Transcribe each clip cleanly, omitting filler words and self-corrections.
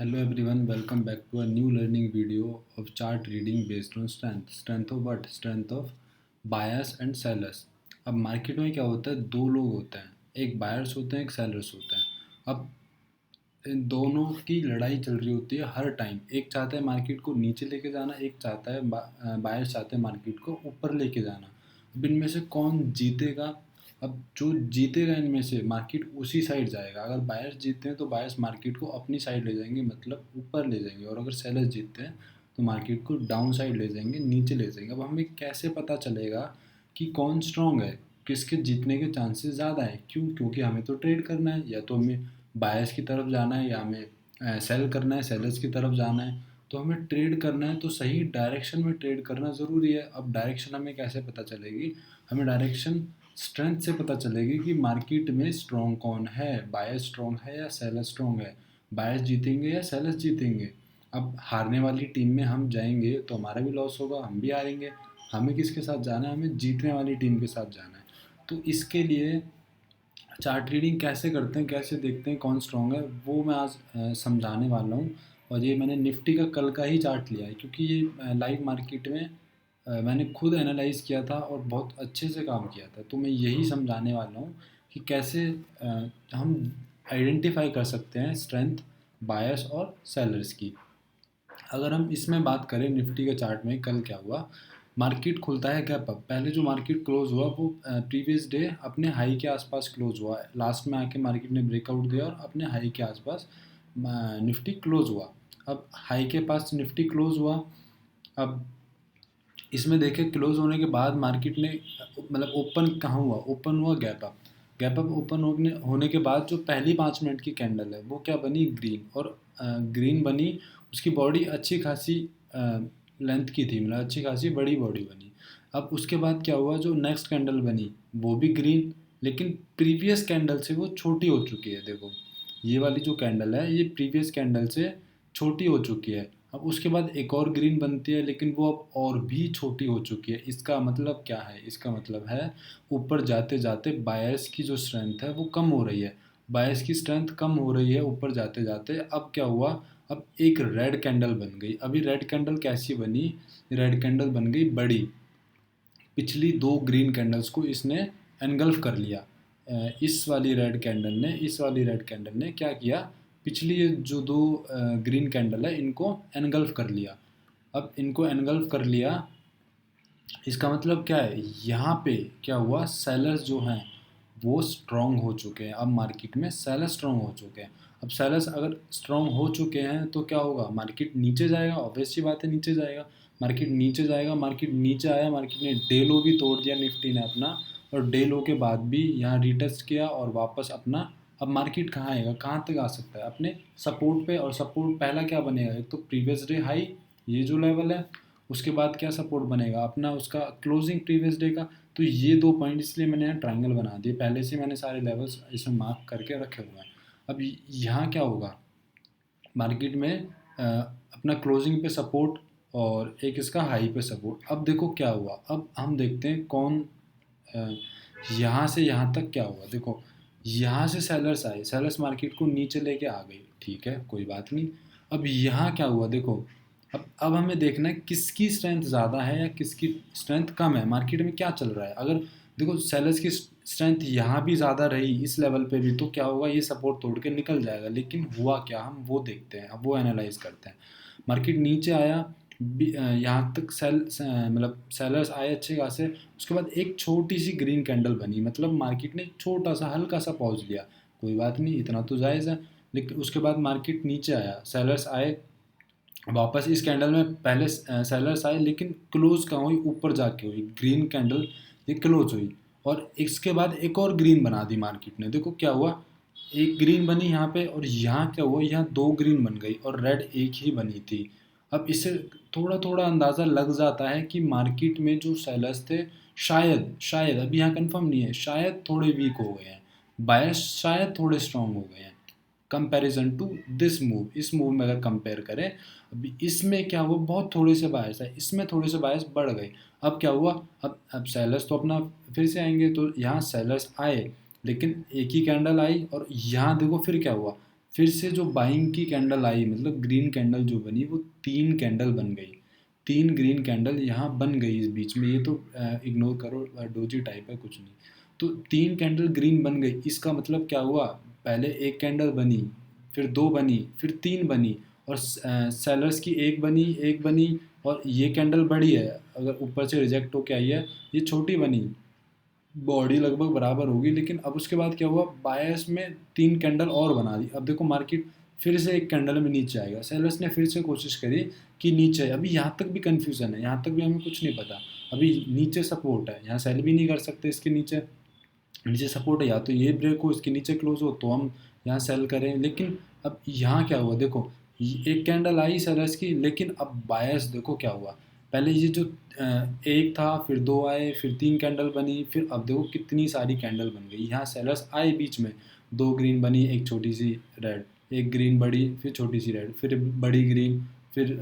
Hello everyone, welcome back to a new learning video of chart reading based on strength. Strength of what? Strength of buyers and sellers. अब market में क्या होता है, दो लोग होते हैं, एक बायर्स होते हैं, एक सेलर्स होते हैं. अब इन दोनों की लड़ाई चल रही होती है हर टाइम. एक चाहता है मार्केट को नीचे लेके जाना, एक चाहता है बायर्स चाहते हैं मार्केट को ऊपर लेके जाना. अब इनमें से कौन जीतेगा? अब जो जीतेगा इनमें से मार्केट उसी साइड जाएगा. अगर बायर्स जीतते हैं तो बायर्स मार्केट को अपनी साइड ले जाएंगे, मतलब ऊपर ले जाएंगे, और अगर सेलर्स जीतते हैं तो मार्केट को डाउन साइड ले जाएंगे, नीचे ले जाएंगे. अब हमें कैसे पता चलेगा कि कौन स्ट्रांग है, किसके जीतने के चांसेस ज़्यादा है? क्यों? क्योंकि हमें तो ट्रेड करना है, या तो हमें बायर्स की तरफ जाना है या हमें सेल करना है, सेलर्स की तरफ जाना है. तो हमें ट्रेड करना है तो सही डायरेक्शन में ट्रेड करना ज़रूरी है. अब डायरेक्शन हमें कैसे पता चलेगी? हमें डायरेक्शन स्ट्रेंथ से पता चलेगी कि मार्केट में स्ट्रॉन्ग कौन है, बायर्स स्ट्रॉन्ग है या सेलर स्ट्रॉन्ग है, बायर्स जीतेंगे या सेलर्स जीतेंगे. अब हारने वाली टीम में हम जाएंगे तो हमारा भी लॉस होगा, हम भी हारेंगे. हमें किसके साथ जाना है? हमें जीतने वाली टीम के साथ जाना है. तो इसके लिए चार्ट रीडिंग कैसे करते हैं, कैसे देखते हैं कौन स्ट्रॉन्ग है, वो मैं आज समझाने वाला हूँ. और ये मैंने निफ्टी का कल का ही चार्ट लिया है, क्योंकि ये लाइव मार्केट में मैंने खुद एनालाइज किया था और बहुत अच्छे से काम किया था. तो मैं यही समझाने वाला हूँ कि कैसे हम आइडेंटिफाई कर सकते हैं स्ट्रेंथ बायर्स और सेलर्स की. अगर हम इसमें बात करें निफ्टी के चार्ट में कल क्या हुआ, मार्केट खुलता है गैप अप. पहले जो मार्केट क्लोज हुआ वो प्रीवियस डे अपने हाई के आसपास क्लोज हुआ. लास्ट में आके मार्केट ने ब्रेकआउट दिया और अपने हाई के आसपास निफ्टी क्लोज हुआ. अब हाई के पास निफ्टी क्लोज हुआ. अब इसमें देखें, क्लोज होने के बाद मार्केट ने मतलब ओपन कहाँ हुआ? ओपन हुआ gap up. Gap up open होने के बाद जो पहली 5 मिनट की कैंडल है वो क्या बनी? ग्रीन. और ग्रीन बनी, उसकी बॉडी अच्छी खासी लेंथ की थी, मतलब अच्छी खासी बड़ी बॉडी बनी. अब उसके बाद क्या हुआ? जो नेक्स्ट कैंडल बनी वो भी ग्रीन, लेकिन प्रीवियस कैंडल से वो छोटी हो चुकी है. देखो, ये वाली जो कैंडल है ये प्रीवियस कैंडल से छोटी हो चुकी है. अब उसके बाद एक और ग्रीन बनती है, लेकिन वो अब और भी छोटी हो चुकी है. इसका मतलब क्या है? इसका मतलब है ऊपर जाते जाते बायर्स की जो स्ट्रेंथ है वो कम हो रही है. बायर्स की स्ट्रेंथ कम हो रही है ऊपर जाते जाते. अब क्या हुआ? अब एक रेड कैंडल बन गई. अभी रेड कैंडल कैसी बनी? रेड कैंडल बन गई बड़ी. पिछली दो ग्रीन कैंडल्स को इसने एनगल्फ कर लिया. इस वाली रेड कैंडल ने, इस वाली रेड कैंडल ने क्या किया? पिछली ये जो दो ग्रीन कैंडल है इनको एनगल्फ कर लिया. अब इनको एनगल्फ कर लिया, इसका मतलब क्या है? यहाँ पे क्या हुआ? सेलर्स जो हैं वो स्ट्रांग हो चुके हैं. अब मार्केट में सेलर्स स्ट्रांग हो चुके हैं. अब सेलर्स अगर स्ट्रांग हो चुके हैं तो क्या होगा? मार्केट नीचे जाएगा, ऑब्वियस सी बात है नीचे जाएगा. मार्केट नीचे जाएगा. मार्केट नीचे आया, मार्केट ने डे लो भी तोड़ दिया निफ्टी ने अपना, और डे लो के बाद भी यहाँ रिटेस्ट किया और वापस अपना. अब मार्केट कहाँ आएगा? कहाँ तक आ सकता है? अपने सपोर्ट पे. और सपोर्ट पहला क्या बनेगा? एक तो प्रीवियस डे हाई, ये जो लेवल है. उसके बाद क्या सपोर्ट बनेगा? अपना उसका क्लोजिंग प्रीवियस डे का. तो ये दो पॉइंट इसलिए मैंने यहाँ ट्रायंगल बना दिए. पहले से मैंने सारे लेवल्स इसमें मार्क करके रखे हुए हैं. अब यहाँ क्या होगा? मार्केट में अपना क्लोजिंग पे सपोर्ट और एक इसका हाई पे सपोर्ट. अब देखो क्या हुआ. अब हम देखते हैं कौन अ, यहाँ से यहाँ तक क्या हुआ. देखो, यहाँ से सेलर्स आए, सेलर्स मार्केट को नीचे लेके आ गए, ठीक है, कोई बात नहीं. अब यहाँ क्या हुआ? देखो, अब हमें देखना है किसकी स्ट्रेंथ ज़्यादा है या किसकी स्ट्रेंथ कम है. मार्केट में क्या चल रहा है? अगर देखो सेलर्स की स्ट्रेंथ यहाँ भी ज़्यादा रही इस लेवल पे भी, तो क्या होगा? ये सपोर्ट तोड़ के निकल जाएगा. लेकिन हुआ क्या, हम वो देखते हैं, अब वो एनालाइज करते हैं. मार्केट नीचे आया, यहाँ तक मतलब सेलर्स आए अच्छे खासे. उसके बाद एक छोटी सी ग्रीन कैंडल बनी, मतलब मार्केट ने छोटा सा हल्का सा पॉज लिया. कोई बात नहीं, इतना तो जायज़ है. लेकिन उसके बाद मार्केट नीचे आया, सेलर्स आए वापस. इस कैंडल में पहले सेलर्स आए, लेकिन क्लोज कहाँ हुई? ऊपर जाके हुई ग्रीन कैंडल, ये क्लोज हुई. और इसके बाद एक और ग्रीन बना दी मार्केट ने. देखो क्या हुआ? एक ग्रीन बनी यहाँ पे, और यहाँ क्या हुआ? यहाँ दो ग्रीन बन गई और रेड एक ही बनी थी. अब इससे थोड़ा थोड़ा अंदाज़ा लग जाता है कि मार्केट में जो सेलर्स थे शायद शायद, अभी यहाँ कंफर्म नहीं है, शायद थोड़े वीक हो गए हैं. बायर्स शायद थोड़े स्ट्रांग हो गए हैं कंपैरिजन टू दिस मूव. इस मूव में अगर कंपेयर करें, अभी इसमें क्या हुआ? बहुत थोड़े से बायर्स है, इसमें थोड़े से बायर्स बढ़ गए. अब क्या हुआ? अब सेलर्स तो अपना फिर से आएंगे. तो यहाँ सेलर्स आए, लेकिन एक ही कैंडल आई, और यहाँ देखो फिर क्या हुआ? फिर से जो बाइंग की कैंडल आई, मतलब ग्रीन कैंडल जो बनी वो 3 कैंडल बन गई, 3 ग्रीन कैंडल यहाँ बन गई इस बीच में। ये तो इग्नोर करो, डोजी टाइप है, कुछ नहीं। तो 3 कैंडल ग्रीन बन गई, इसका मतलब क्या हुआ, पहले एक कैंडल बनी, फिर 2 बनी, फिर 3 बनी, और सेलर्स की एक बनी, और ये कैंडल बड़ी है, अगर ऊपर से रिजेक्ट होके आई है, ये छोटी बनी, बॉडी लगभग बराबर होगी। लेकिन अब उसके बाद क्या हुआ, बायर्स में 3 कैंडल और बना दी। अब देखो मार्केट फिर से एक कैंडल में नीचे आएगा, सेलर्स ने फिर से कोशिश करी कि नीचे, अभी यहाँ तक भी कंफ्यूजन है, यहाँ तक भी हमें कुछ नहीं पता। अभी नीचे सपोर्ट है, यहाँ सेल भी नहीं कर सकते, इसके नीचे नीचे सपोर्ट है, या तो ये ब्रेक हो इसके नीचे क्लोज हो तो हम यहाँ सेल करें। लेकिन अब यहाँ क्या हुआ देखो, एक कैंडल आई सेलर्स की, लेकिन अब बायर्स देखो क्या हुआ, पहले ये जो एक था, फिर 2 आए, फिर 3 कैंडल बनी, फिर अब देखो कितनी सारी कैंडल बन गई। यहाँ सेलर्स आए बीच में, 2 ग्रीन बनी, एक छोटी सी रेड, एक ग्रीन बड़ी, फिर छोटी सी रेड, फिर बड़ी ग्रीन, फिर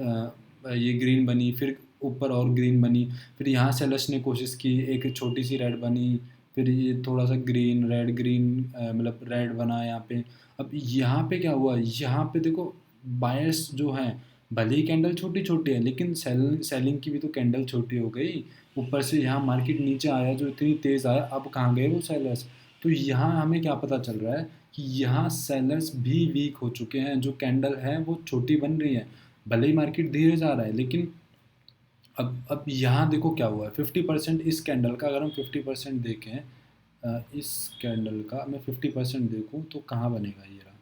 ये ग्रीन बनी, फिर ऊपर और ग्रीन बनी, फिर यहाँ सेलर्स ने कोशिश की, एक छोटी सी रेड बनी, फिर ये थोड़ा सा ग्रीन रेड ग्रीन, मतलब रेड बना यहाँ पे। अब यहाँ पे क्या हुआ, यहाँ पे देखो बायर्स जो हैं, भले ही कैंडल छोटी छोटी है, लेकिन सेलिंग की भी तो कैंडल छोटी हो गई। ऊपर से यहाँ मार्केट नीचे आया जो इतनी तेज़ आया, अब कहाँ गए वो सेलर्स। तो यहाँ हमें क्या पता चल रहा है कि यहाँ सेलर्स भी वीक हो चुके हैं, जो कैंडल है वो छोटी बन रही है, भले ही मार्केट धीरे जा रहा है। लेकिन अब यहाँ देखो क्या हुआ है, 50% इस कैंडल का, अगर हम 50% देखें, इस कैंडल का मैं 50% देखूँ तो कहाँ बनेगा, ये रहा,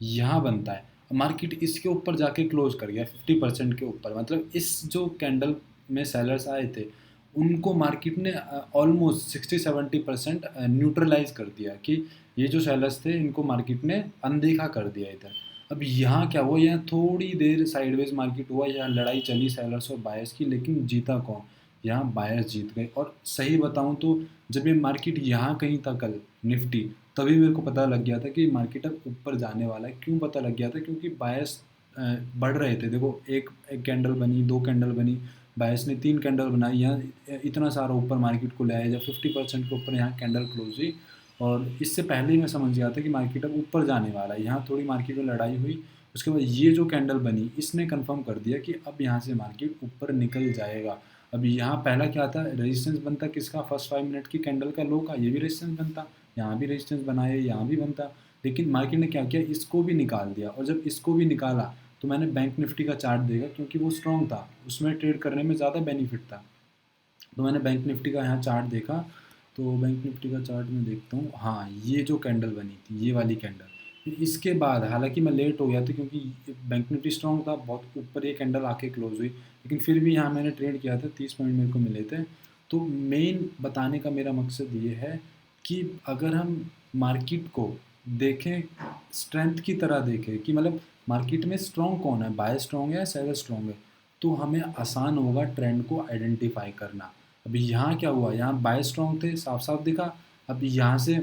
यहाँ बनता है। मार्केट इसके ऊपर जाके क्लोज कर गया 50% के ऊपर, मतलब इस जो कैंडल में सेलर्स आए थे उनको मार्केट ने ऑलमोस्ट 60-70% न्यूट्रलाइज कर दिया, कि ये जो सेलर्स थे इनको मार्केट ने अनदेखा कर दिया इधर। अब यहाँ क्या हुआ, यहाँ थोड़ी देर साइडवेज मार्केट हुआ, यहाँ लड़ाई चली सेलर्स और बायर्स की, लेकिन जीता कौन, यहाँ बायर्स जीत गए। और सही बताऊँ तो जब ये मार्केट यहाँ कहीं था कल, निफ्टी, तभी मेरे को पता लग गया था कि मार्केट अब ऊपर जाने वाला है। क्यों पता लग गया था, क्योंकि बायर्स बढ़ रहे थे। देखो एक एक कैंडल बनी, 2 कैंडल बनी, बायर्स ने 3 कैंडल बनाई, यहाँ इतना सारा ऊपर मार्केट को ले आया, जब 50% के ऊपर यहाँ कैंडल क्लोज हुई। और इससे पहले ही मैं समझ गया था कि मार्केट अब ऊपर जाने वाला है। यहाँ थोड़ी मार्केट में लड़ाई हुई, उसके बाद ये जो कैंडल बनी इसने कंफर्म कर दिया कि अब यहाँ से मार्केट ऊपर निकल जाएगा। अब यहाँ पहला क्या था, रेजिस्टेंस बनता किसका, फर्स्ट 5 मिनट की कैंडल का लो का, ये भी रेजिस्टेंस बनता, यहाँ भी रेजिस्टेंस बनाए, यहाँ भी बनता। लेकिन मार्केट ने क्या किया, इसको भी निकाल दिया। और जब इसको भी निकाला तो मैंने बैंक निफ्टी का चार्ट देखा, क्योंकि वो स्ट्रॉन्ग था, उसमें ट्रेड करने में ज़्यादा बेनिफिट था। तो मैंने बैंक निफ्टी का यहाँ चार्ट देखा, तो बैंक निफ्टी का चार्ट में देखता हूँ, हाँ ये जो कैंडल बनी थी, ये वाली कैंडल, फिर इसके बाद हालांकि मैं लेट हो गया था, क्योंकि बैंक निफ्टी स्ट्रॉन्ग था, बहुत ऊपर ये कैंडल आके क्लोज हुई, लेकिन फिर भी यहाँ मैंने ट्रेड किया था, 30 पॉइंट मेरे को मिले थे। तो मेन बताने का मेरा मकसद ये है कि अगर हम मार्केट को देखें, स्ट्रेंथ की तरह देखें, कि मतलब मार्केट में स्ट्रॉन्ग कौन है, बाय स्ट्रॉन्ग है या सेलर स्ट्रॉन्ग है, तो हमें आसान होगा ट्रेंड को आइडेंटिफाई करना। अभी यहाँ क्या हुआ, यहाँ बाय स्ट्रॉन्ग थे, साफ साफ दिखा। अब यहाँ से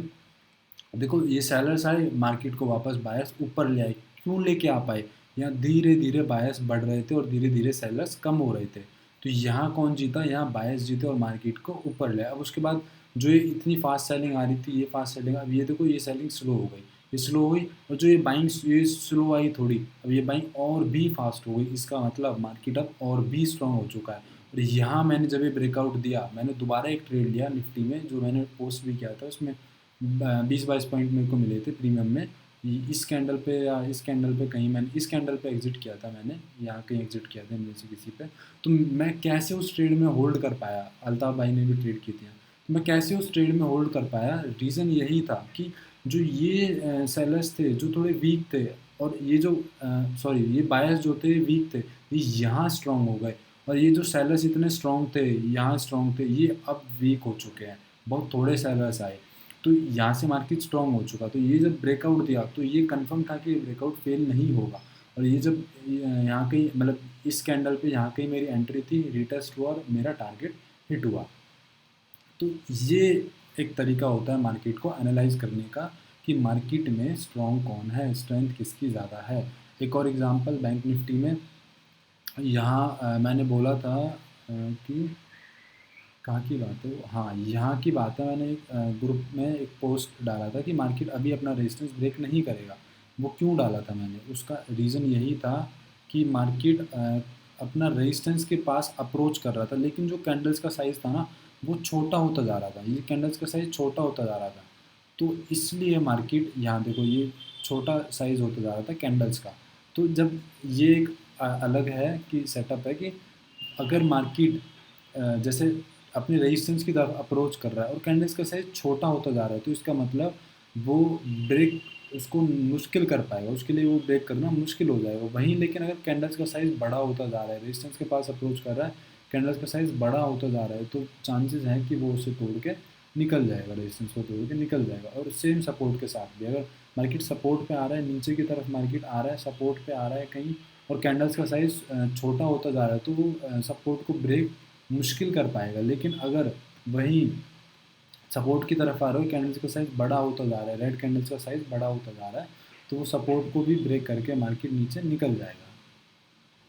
देखो ये सेलर्स आए, मार्केट को वापस बायर्स ऊपर ले आए, क्यों लेके आ पाए, यहाँ धीरे धीरे बायर्स बढ़ रहे थे और धीरे धीरे सेलर्स कम हो रहे थे। तो यहाँ कौन जीता, यहाँ बायर्स जीते और मार्केट को ऊपर ले आए। अब उसके बाद जो ये इतनी फास्ट सेलिंग आ रही थी, ये फास्ट सेलिंग, अब ये देखो ये सेलिंग स्लो हो गई, ये स्लो हुई, और जो ये बाइंग ये स्लो आई थोड़ी, अब ये बाइंग और भी फास्ट हो गई। इसका मतलब मार्केट अब और भी स्ट्रॉन्ग हो चुका है। और यहाँ मैंने जब ये ब्रेकआउट दिया, मैंने दोबारा एक ट्रेड लिया निफ्टी में, जो मैंने पोस्ट भी किया था, उसमें 20-22 पॉइंट मेरे को मिले थे प्रीमियम में। इस कैंडल पे या इस कैंडल पे कहीं, मैंने इस कैंडल पे एग्जिट किया था, मैंने यहाँ कहीं एग्जिट किया था इनमें से किसी पे। तो मैं कैसे उस ट्रेड में होल्ड कर पाया, अल्ताफ़ भाई ने भी ट्रेड की थी, तो मैं कैसे उस ट्रेड में होल्ड कर पाया, रीज़न यही था कि जो ये सेलर्स थे जो थोड़े वीक थे, और ये जो सॉरी ये बायर्स जो थे वीक थे, ये यहाँ स्ट्रांग हो गए। और ये जो सेलर्स इतने स्ट्रांग थे, यहाँ स्ट्रांग थे, ये अब वीक हो चुके हैं, बहुत थोड़े सेलर्स आए। तो यहाँ से मार्केट स्ट्रांग हो चुका, तो ये जब ब्रेकआउट दिया तो ये कंफर्म था कि ब्रेकआउट फेल नहीं होगा। और ये जब यहाँ कहीं, मतलब इस कैंडल पे यहाँ कहीं मेरी एंट्री थी, रिटेस्ट हुआ और मेरा टारगेट हिट हुआ। तो ये एक तरीका होता है मार्केट को एनालाइज करने का, कि मार्केट में स्ट्रॉन्ग कौन है, स्ट्रेंथ किसकी ज़्यादा है। एक और एग्जांपल बैंक निफ्टी में, यहाँ मैंने बोला था कि कहाँ की बात है वो? हाँ यहाँ की बात है, मैंने एक ग्रुप में एक पोस्ट डाला था कि मार्केट अभी अपना रेजिस्टेंस ब्रेक नहीं करेगा, वो क्यों डाला था मैंने, उसका रीज़न यही था कि मार्केट अपना रेजिस्टेंस के पास अप्रोच कर रहा था, लेकिन जो कैंडल्स का साइज़ था ना वो छोटा होता जा रहा था, ये कैंडल्स का साइज़ छोटा होता जा रहा था। तो इसलिए मार्केट, यहाँ देखो ये छोटा साइज़ होता जा रहा था कैंडल्स का। तो जब ये एक अलग है कि सेटअप है कि अगर मार्केट जैसे अपने रेजिस्टेंस की तरफ अप्रोच कर रहा है और कैंडल्स का साइज़ छोटा होता जा रहा है, तो इसका मतलब वो ब्रेक उसको मुश्किल कर पाएगा, उसके लिए वो ब्रेक करना मुश्किल हो जाएगा। वहीं लेकिन अगर कैंडल्स का साइज़ बड़ा होता जा रहा है, रेजिस्टेंस के पास अप्रोच कर रहा है, कैंडल्स का साइज़ बड़ा होता जा रहा है, तो चांसेस हैं कि वो उसे तोड़ के निकल जाएगा, रेजिस्टेंस को तोड़ के निकल जाएगा। और सेम सपोर्ट के साथ भी अगर मार्केट सपोर्ट पे आ रहा है, नीचे की तरफ मार्केट आ रहा है, सपोर्ट पे आ रहा है कहीं, और कैंडल्स का साइज़ छोटा होता जा रहा है, तो वो सपोर्ट को ब्रेक मुश्किल कर पाएगा। लेकिन अगर वहीं सपोर्ट की तरफ आ रहा है, कैंडल्स का साइज़ बड़ा होता जा रहा है, रेड कैंडल्स का साइज़ बड़ा होता जा रहा है, तो वो सपोर्ट को भी ब्रेक करके मार्केट नीचे निकल जाएगा।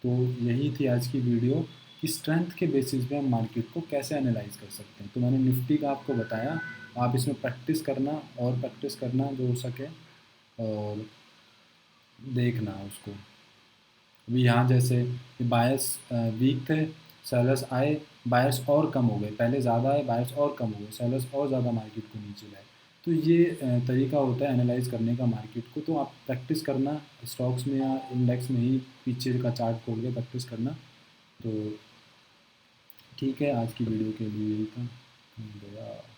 तो यही थी आज की वीडियो कि स्ट्रेंथ के बेसिस पे हम मार्केट को कैसे एनालाइज कर सकते हैं। तो मैंने निफ्टी का आपको बताया, आप इसमें प्रैक्टिस करना और प्रैक्टिस करना जो हो सके, और देखना उसको। अभी यहाँ जैसे बायर्स वीक थे, सेलर्स आए, बायर्स और कम हो गए, पहले ज़्यादा आए, बायर्स और कम हो गए, सेलर्स और ज़्यादा मार्केट को नीचे लाए। तो ये तरीका होता है एनालाइज करने का मार्केट को। तो आप प्रैक्टिस करना स्टॉक्स में या इंडेक्स में ही, पीछे का चार्ट खोल के प्रैक्टिस करना। तो ठीक है, आज की वीडियो के लिए यही था। धन्यवाद।